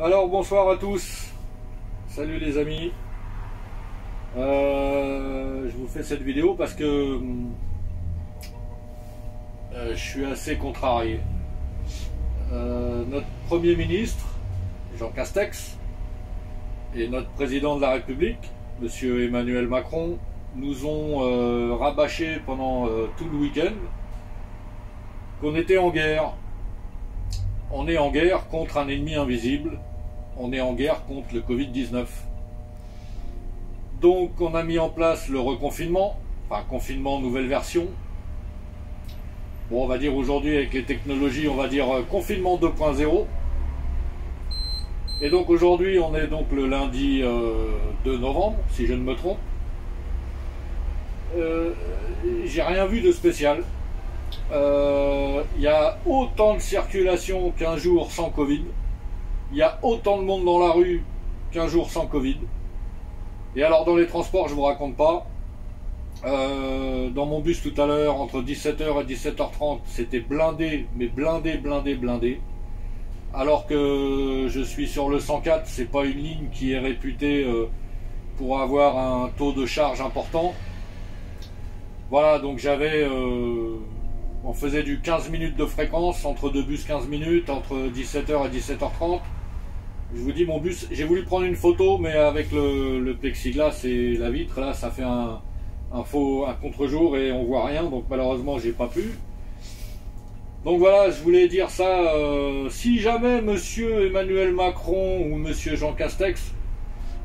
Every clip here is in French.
Alors bonsoir à tous, salut les amis. Je vous fais cette vidéo parce que je suis assez contrarié. Notre Premier ministre, Jean Castex, et notre Président de la République, Monsieur Emmanuel Macron, nous ont rabâché pendant tout le week-end qu'on était en guerre. On est en guerre contre un ennemi invisible. On est en guerre contre le Covid-19. Donc on a mis en place le reconfinement, enfin confinement nouvelle version. Bon, on va dire aujourd'hui avec les technologies, on va dire confinement 2.0. Et donc aujourd'hui on est donc le lundi 2 novembre, si je ne me trompe. J'ai rien vu de spécial. Il y a autant de circulation qu'un jour sans Covid. Il y a autant de monde dans la rue qu'un jour sans Covid. Et alors dans les transports, je vous raconte pas. Dans mon bus tout à l'heure, entre 17h et 17h30, c'était blindé, mais blindé. Alors que je suis sur le 104, c'est pas une ligne qui est réputée pour avoir un taux de charge important. Voilà, donc j'avais... on faisait du 15 minutes de fréquence, entre deux bus 15 minutes, entre 17h et 17h30. Je vous dis, mon bus, j'ai voulu prendre une photo, mais avec le plexiglas et la vitre, là, ça fait un contre-jour et on voit rien, donc malheureusement, j'ai pas pu. Donc voilà, je voulais dire ça, si jamais Monsieur Emmanuel Macron ou Monsieur Jean Castex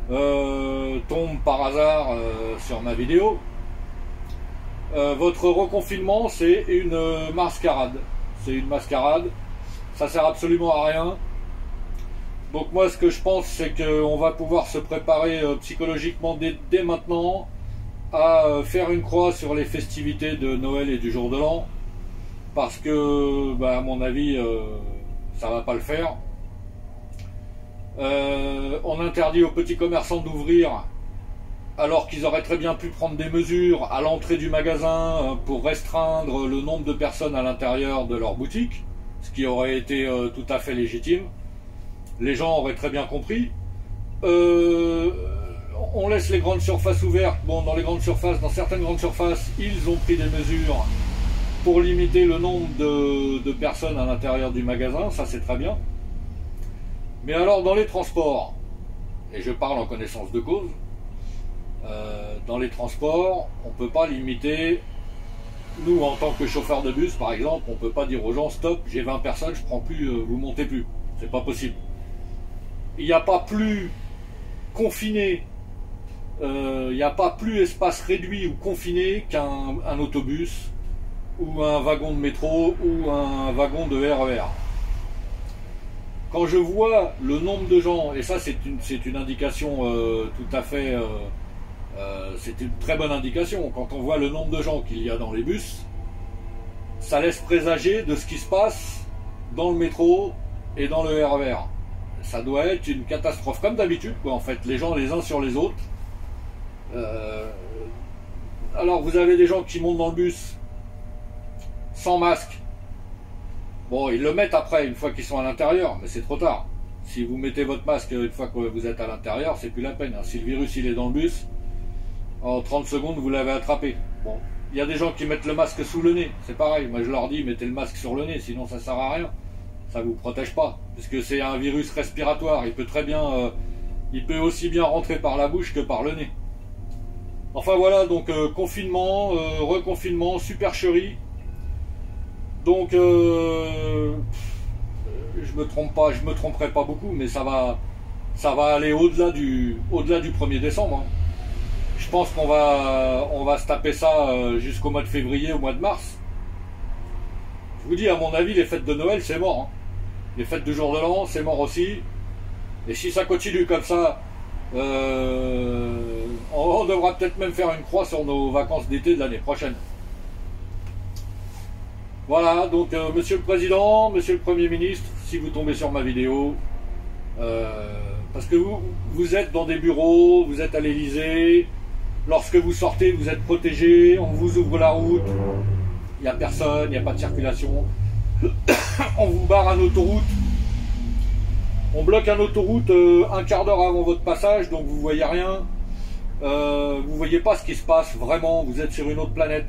tombe par hasard sur ma vidéo, votre reconfinement, c'est une mascarade. C'est une mascarade, ça sert absolument à rien. Donc moi ce que je pense, c'est qu'on va pouvoir se préparer psychologiquement dès maintenant à faire une croix sur les festivités de Noël et du jour de l'an, parce que à mon avis ça va pas le faire. On interdit aux petits commerçants d'ouvrir alors qu'ils auraient très bien pu prendre des mesures à l'entrée du magasin pour restreindre le nombre de personnes à l'intérieur de leur boutique, ce qui aurait été tout à fait légitime. Les gens auraient très bien compris. On laisse les grandes surfaces ouvertes. Bon, dans certaines grandes surfaces, ils ont pris des mesures pour limiter le nombre de personnes à l'intérieur du magasin, ça c'est très bien. Mais alors dans les transports, et je parle en connaissance de cause, dans les transports, on ne peut pas limiter. Nous, en tant que chauffeur de bus, par exemple, on ne peut pas dire aux gens stop, j'ai 20 personnes, je prends plus, vous montez plus. C'est pas possible. Il n'y a pas plus confiné, il n'y a pas plus espace réduit ou confiné qu'un autobus ou un wagon de métro ou un wagon de RER. Quand je vois le nombre de gens, et ça c'est une indication tout à fait... c'est une très bonne indication. Quand on voit le nombre de gens qu'il y a dans les bus, ça laisse présager de ce qui se passe dans le métro et dans le RER. Ça doit être une catastrophe, comme d'habitude, quoi, en fait, les gens les uns sur les autres. Alors vous avez des gens qui montent dans le bus sans masque. Bon, ils le mettent après, une fois qu'ils sont à l'intérieur, mais c'est trop tard. Si vous mettez votre masque une fois que vous êtes à l'intérieur, c'est plus la peine. Si le virus il est dans le bus, en 30 secondes, vous l'avez attrapé. Bon, il y a des gens qui mettent le masque sous le nez, c'est pareil. Moi, je leur dis, mettez le masque sur le nez, sinon ça sert à rien. Ça vous protège pas, puisque c'est un virus respiratoire. Il peut très bien, il peut aussi bien rentrer par la bouche que par le nez. Enfin voilà, donc confinement, reconfinement, supercherie. Donc, je me trompe pas, je me tromperai pas beaucoup, mais ça va aller au-delà du 1er décembre. Hein. Je pense qu'on va se taper ça jusqu'au mois de février, au mois de mars. Je vous dis, à mon avis, les fêtes de Noël, c'est mort. Hein. Les fêtes du jour de l'an, c'est mort aussi. Et si ça continue comme ça, on devra peut-être même faire une croix sur nos vacances d'été de l'année prochaine. Voilà, donc Monsieur le Président, Monsieur le Premier ministre, si vous tombez sur ma vidéo, parce que vous êtes dans des bureaux, vous êtes à l'Élysée, lorsque vous sortez, vous êtes protégé, on vous ouvre la route, il n'y a personne, il n'y a pas de circulation, on vous barre en autoroute, On bloque une autoroute un quart d'heure avant votre passage, donc vous voyez rien. Vous voyez pas ce qui se passe, vraiment, vous êtes sur une autre planète.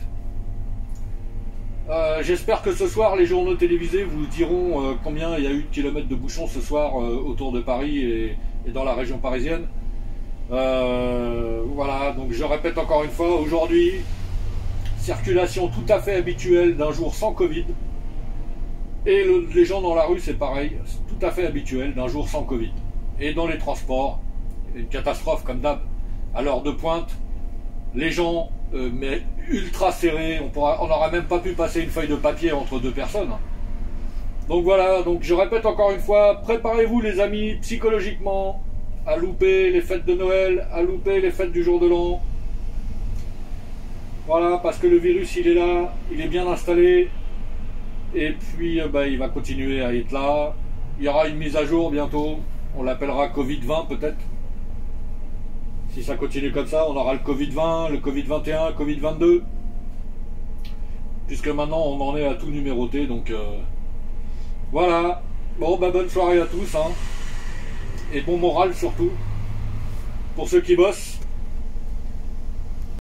J'espère que ce soir, les journaux télévisés vous diront combien il y a eu de kilomètres de bouchons ce soir autour de Paris et dans la région parisienne. Voilà, donc je répète encore une fois, aujourd'hui, circulation tout à fait habituelle d'un jour sans Covid. Et les gens dans la rue, c'est pareil, c'est tout à fait habituel d'un jour sans Covid. Et dans les transports, une catastrophe comme d'hab. À l'heure de pointe, les gens, mais ultra serrés, on n'aurait même pas pu passer une feuille de papier entre deux personnes. Donc voilà, donc je répète encore une fois, préparez-vous les amis, psychologiquement, à louper les fêtes de Noël, à louper les fêtes du jour de l'an. Voilà, parce que le virus, il est là, il est bien installé, et puis il va continuer à être là. Il y aura une mise à jour bientôt, on l'appellera Covid-20 peut-être. Si ça continue comme ça, on aura le Covid-20, le Covid-21, Covid-22. Puisque maintenant on en est à tout numéroter, donc voilà. Bon, bonne soirée à tous, hein. Et bon moral surtout, pour ceux qui bossent.